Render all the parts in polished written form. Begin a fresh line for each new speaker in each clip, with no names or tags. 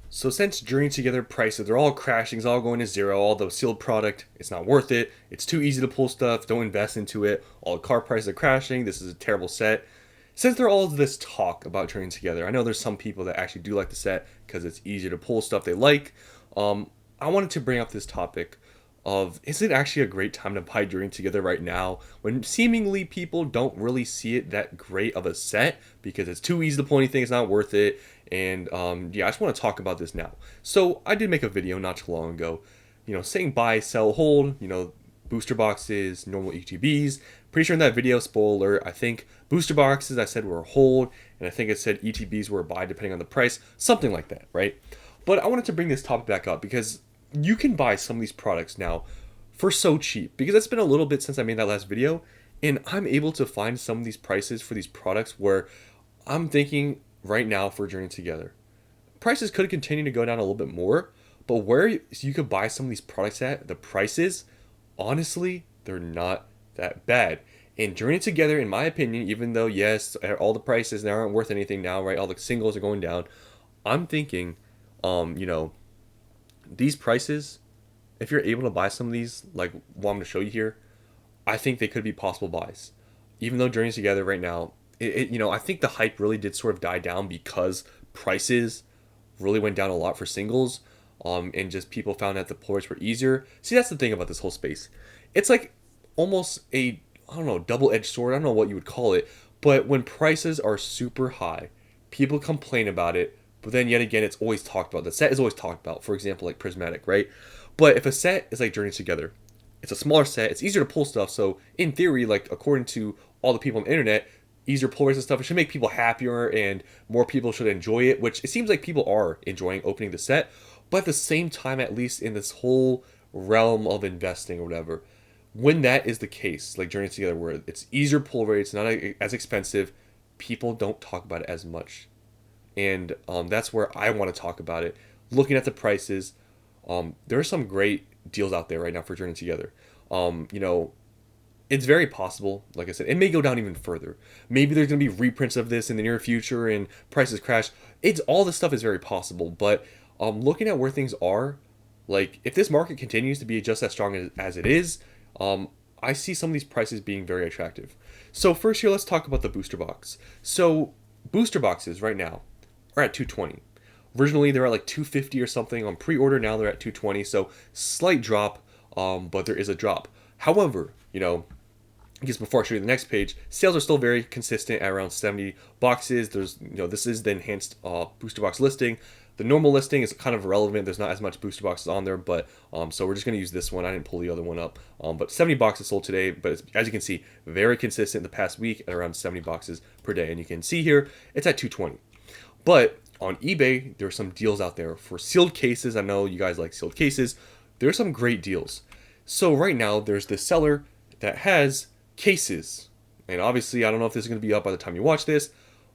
So since Journey Together prices, they're all crashing, it's all going to zero, all the sealed product, it's not worth it. It's too easy to pull stuff, don't invest into it. All the car prices are crashing, this is a terrible set. Since there all of this talk about Journey Together, I know there's some people that actually do like the set because it's easier to pull stuff they like. I wanted to bring up this topic of, is it actually a great time to buy Journey Together right now when seemingly people don't really see it that great of a set because it's too easy to pull anything, it's not worth it. And yeah, I just want to talk about this now. So I did make a video not too long ago, saying buy, sell, hold, booster boxes, normal ETBs. Pretty sure in that video, spoiler, I think booster boxes I said were a hold, and I think it said ETBs were a buy depending on the price, something like that, right? But I wanted to bring this topic back up because you can buy some of these products now for so cheap. Because it's been a little bit since I made that last video, and I'm able to find some of these prices for these products where I'm thinking right now for Journey Together. Prices could continue to go down a little bit more, but where you could buy some of these products at, the prices, honestly, they're not that bad. And Journey Together, in my opinion, even though, yes, all the prices now aren't worth anything now, right? All the singles are going down. I'm thinking, um, you know, these prices, if you're able to buy some of these, like what I'm going to show you here, I think they could be possible buys. Even though Journey Together right now, I think the hype really did sort of die down because prices really went down a lot for singles, and just people found that the pull rates were easier. See, that's the thing about this whole space. It's like almost a, I don't know, double-edged sword. I don't know what you would call it, but when prices are super high, people complain about it. But then yet again, it's always talked about. The set is always talked about. For example, like Prismatic, right? But if a set is like Journey Together, it's a smaller set. It's easier to pull stuff. So in theory, like according to all the people on the internet, easier pull rates and stuff. It should make people happier and more people should enjoy it. Which it seems like people are enjoying opening the set. But at the same time, at least in this whole realm of investing or whatever, when that is the case, like Journey Together, where it's easier pull rates, not as expensive, people don't talk about it as much. And that's where I want to talk about it. Looking at the prices, there are some great deals out there right now for Journey Together. Um, you know, it's very possible, like I said, it may go down even further. Maybe there's going to be reprints of this in the near future and prices crash. It's all this stuff is very possible, but looking at where things are, like if this market continues to be just as strong as it is, I see some of these prices being very attractive. So first here, let's talk about the booster box. So booster boxes right now are at 220. Originally they were at like 250 or something on pre-order. Now they're at 220. So slight drop, but there is a drop. However, I guess before I show you the next page, sales are still very consistent at around 70 boxes. There's, this is the enhanced booster box listing. The normal listing is kind of irrelevant. There's not as much booster boxes on there, but so we're just going to use this one. I didn't pull the other one up, but 70 boxes sold today. But as you can see, very consistent the past week at around 70 boxes per day. And you can see here, it's at 220. But on eBay, there are some deals out there for sealed cases. I know you guys like sealed cases. There are some great deals. So right now, there's this seller that has cases. And obviously, I don't know if this is going to be up by the time you watch this,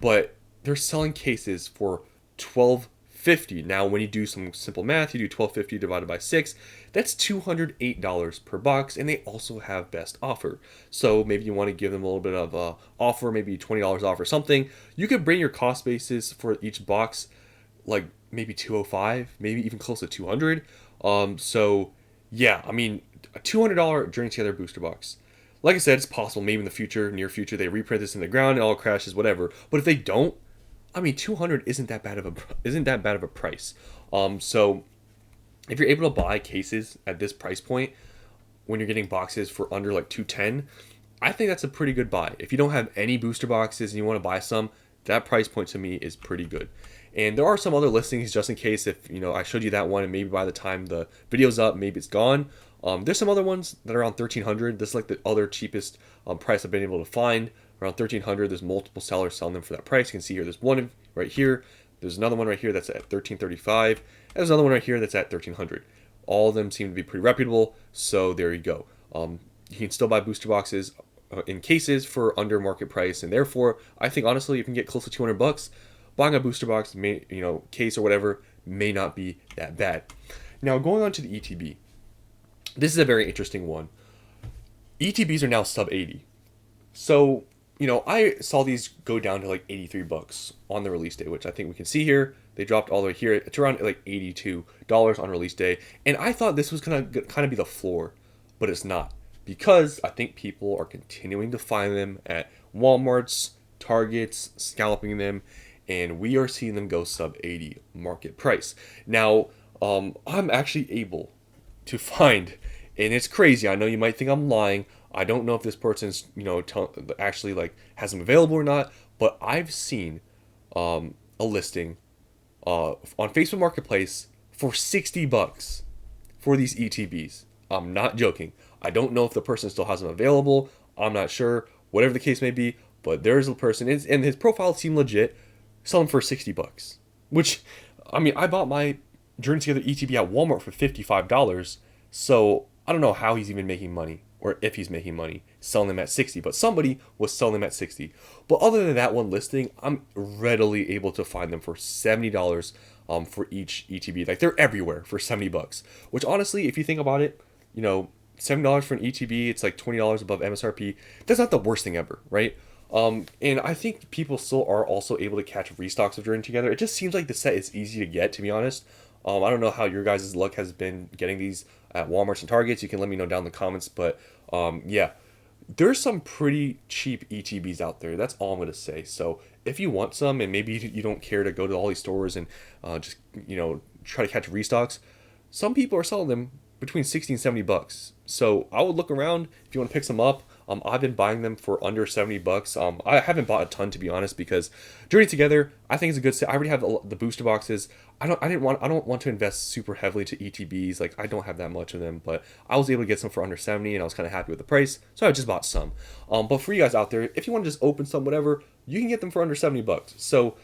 but they're selling cases for 12.50. Now, when you do some simple math, you do 12.50 divided by 6, that's $208 per box, and they also have best offer. So maybe you want to give them a little bit of a offer, maybe $20 off or something. You could bring your cost basis for each box like maybe 205, maybe even close to 200. So yeah, I mean, a $200 Journey Together booster box. Like I said, it's possible maybe in the future, near future, they reprint this in the ground, it all crashes, whatever. But if they don't, I mean, 200 isn't that bad of a price. So if you're able to buy cases at this price point when you're getting boxes for under like 210, I think that's a pretty good buy. If you don't have any booster boxes and you want to buy some, that price point to me is pretty good. And there are some other listings just in case if I showed you that one and maybe by the time the video's up, maybe it's gone. There's some other ones that are around 1300. This is like the other cheapest price I've been able to find. Around 1300. There's multiple sellers selling them for that price. You can see here. There's one right here. There's another one right here that's at 1335. And there's another one right here that's at 1300. All of them seem to be pretty reputable. So there you go. You can still buy booster boxes in cases for under market price, and therefore I think honestly, if you can get close to 200 bucks, buying a booster box, case or whatever, may not be that bad. Now going on to the ETB. This is a very interesting one. ETBs are now sub 80. So, I saw these go down to like 83 bucks on the release day, which I think we can see here. They dropped all the way here. It's around like $82 on release day. And I thought this was gonna kind of be the floor, but it's not, because I think people are continuing to find them at Walmart's, Targets, scalping them, and we are seeing them go sub 80 market price. Now, I'm actually able to find, and it's crazy. I know you might think I'm lying. I don't know if this person's actually like has them available or not, but I've seen a listing on Facebook Marketplace for $60 for these ETBs. I'm not joking. I don't know if the person still has them available. I'm not sure. Whatever the case may be, but there's a person, and his profile seemed legit, selling for $60. Which, I mean, I bought my Journey Together ETB at Walmart for $55. So I don't know how he's even making money, or if he's making money selling them at 60, but somebody was selling them at 60. But other than that one listing, I'm readily able to find them for $70 for each ETB. Like, they're everywhere for $70, which honestly, if you think about it, $70 for an ETB, it's like $20 above MSRP. That's not the worst thing ever, right? And I think people still are also able to catch restocks of Journey Together. It just seems like the set is easy to get, to be honest. I don't know how your guys' luck has been getting these at Walmarts and Targets. You can let me know down in the comments. But yeah, there's some pretty cheap ETBs out there. That's all I'm going to say. So if you want some, and maybe you don't care to go to all these stores and just, try to catch restocks, some people are selling them between 60 and $70. So I would look around if you want to pick some up. I've been buying them for under $70. I haven't bought a ton, to be honest, because Journey Together, I think, is a good set. I already have the booster boxes. I don't want to invest super heavily to ETBs. Like, I don't have that much of them, but I was able to get some for under 70, and I was kind of happy with the price, so I just bought some. But for you guys out there, if you want to just open some, whatever, you can get them for under $70. So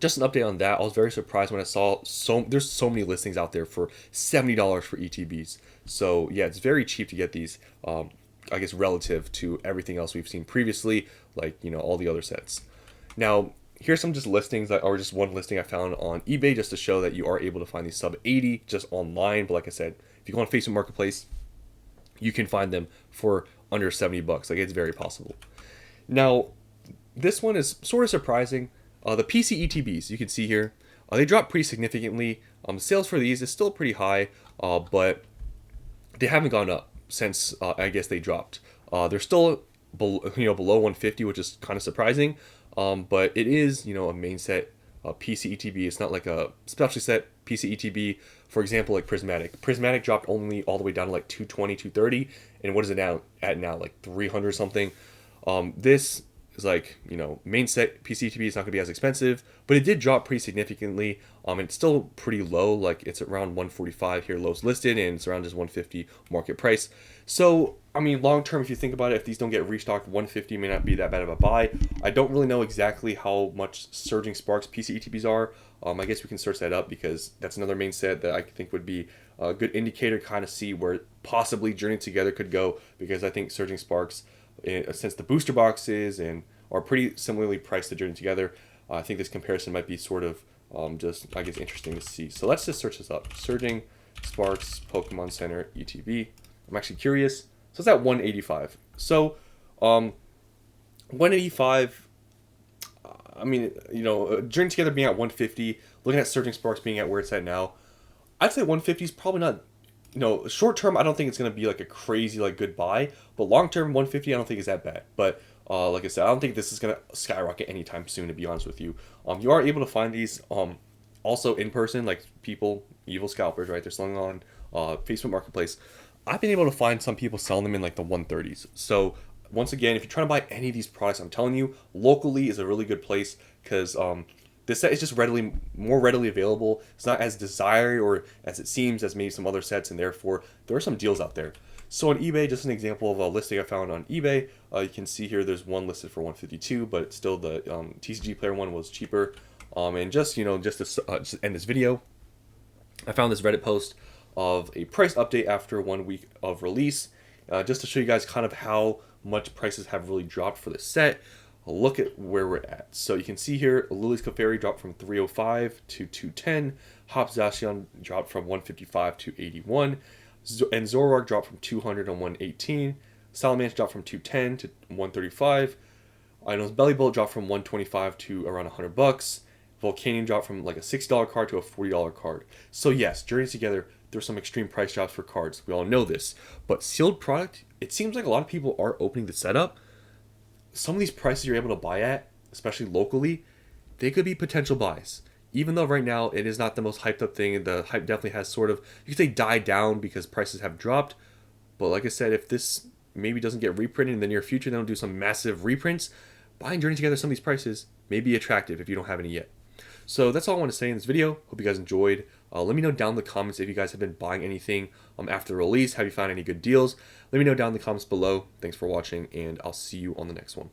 just an update on that. I was very surprised when I saw there's so many listings out there for $70 for ETBs. So yeah, it's very cheap to get these. I guess relative to everything else we've seen previously, like all the other sets. Now, here's some just listings or just one listing I found on eBay, just to show that you are able to find these sub 80 just online. But like I said, if you go on Facebook Marketplace, you can find them for under $70. Like, it's very possible. Now, this one is sort of surprising. The PC ETBs, you can see here, they dropped pretty significantly. Sales for these is still pretty high, but they haven't gone up since I guess they dropped. They're still below 150, which is kind of surprising. But it is a main set PC ETB. It's not like a specialty set PC ETB. For example, like Prismatic. Prismatic dropped only all the way down to like 220, 230, and what is it now at now? Like 300 something. This is like main set PC ETB is not going to be as expensive, but it did drop pretty significantly. And it's still pretty low, like it's around 145 here, lowest listed, and it's around just 150 market price. So I mean, long term, if you think about it, if these don't get restocked, 150 may not be that bad of a buy. I don't really know exactly how much Surging Sparks PC ETBs are. I guess we can search that up, because that's another main set that I think would be a good indicator to kind of see where possibly Journey Together could go, because I think Surging Sparks, since the booster boxes and are pretty similarly priced to Journey Together, I think this comparison might be sort of just, I guess, interesting to see. So let's just search this up. Surging Sparks Pokemon Center ETB. I'm actually curious. So it's at 185. So 185, I mean, Journey Together being at 150, looking at Surging Sparks being at where it's at now, I'd say 150 is probably not, short term, I don't think it's going to be like a crazy, like, good buy, but long term, 150 I don't think is that bad. But like I said, I don't think this is going to skyrocket anytime soon, to be honest with you. You are able to find these also in person, like people, evil scalpers, right? They're selling on Facebook Marketplace. I've been able to find some people selling them in like the 130s. So once again, if you're trying to buy any of these products, I'm telling you, locally is a really good place, because this set is just more readily available. It's not as desired or as it seems as maybe some other sets, and therefore there are some deals out there. So on eBay, just an example of a listing I found on eBay, you can see here there's one listed for 152, but still the TCG Player one was cheaper. And just to end this video, I found this Reddit post of a price update after 1 week of release, just to show you guys kind of how much prices have really dropped for the set. Look at where we're at. So you can see here, Lily's Clefairy dropped from 305 to 210, Hop Zacian dropped from 155 to 81, and Zoroark dropped from 200 to 118, Salamence dropped from 210 to 135, I know Belly Bolt dropped from 125 to around $100, Volcanion dropped from like a $60 card to a $40 card. So yes, Journeys Together, there's some extreme price drops for cards. We all know this. But sealed product, it seems like a lot of people are opening the setup. Some of these prices you're able to buy at, especially locally, they could be potential buys. Even though right now it is not the most hyped up thing, the hype definitely has sort of, you could say, died down because prices have dropped. But like I said, if this maybe doesn't get reprinted in the near future, they don't do some massive reprints, buying Journey Together some of these prices may be attractive if you don't have any yet. So that's all I want to say in this video. Hope you guys enjoyed. Let me know down in the comments if you guys have been buying anything after the release. Have you found any good deals? Let me know down in the comments below. Thanks for watching, and I'll see you on the next one.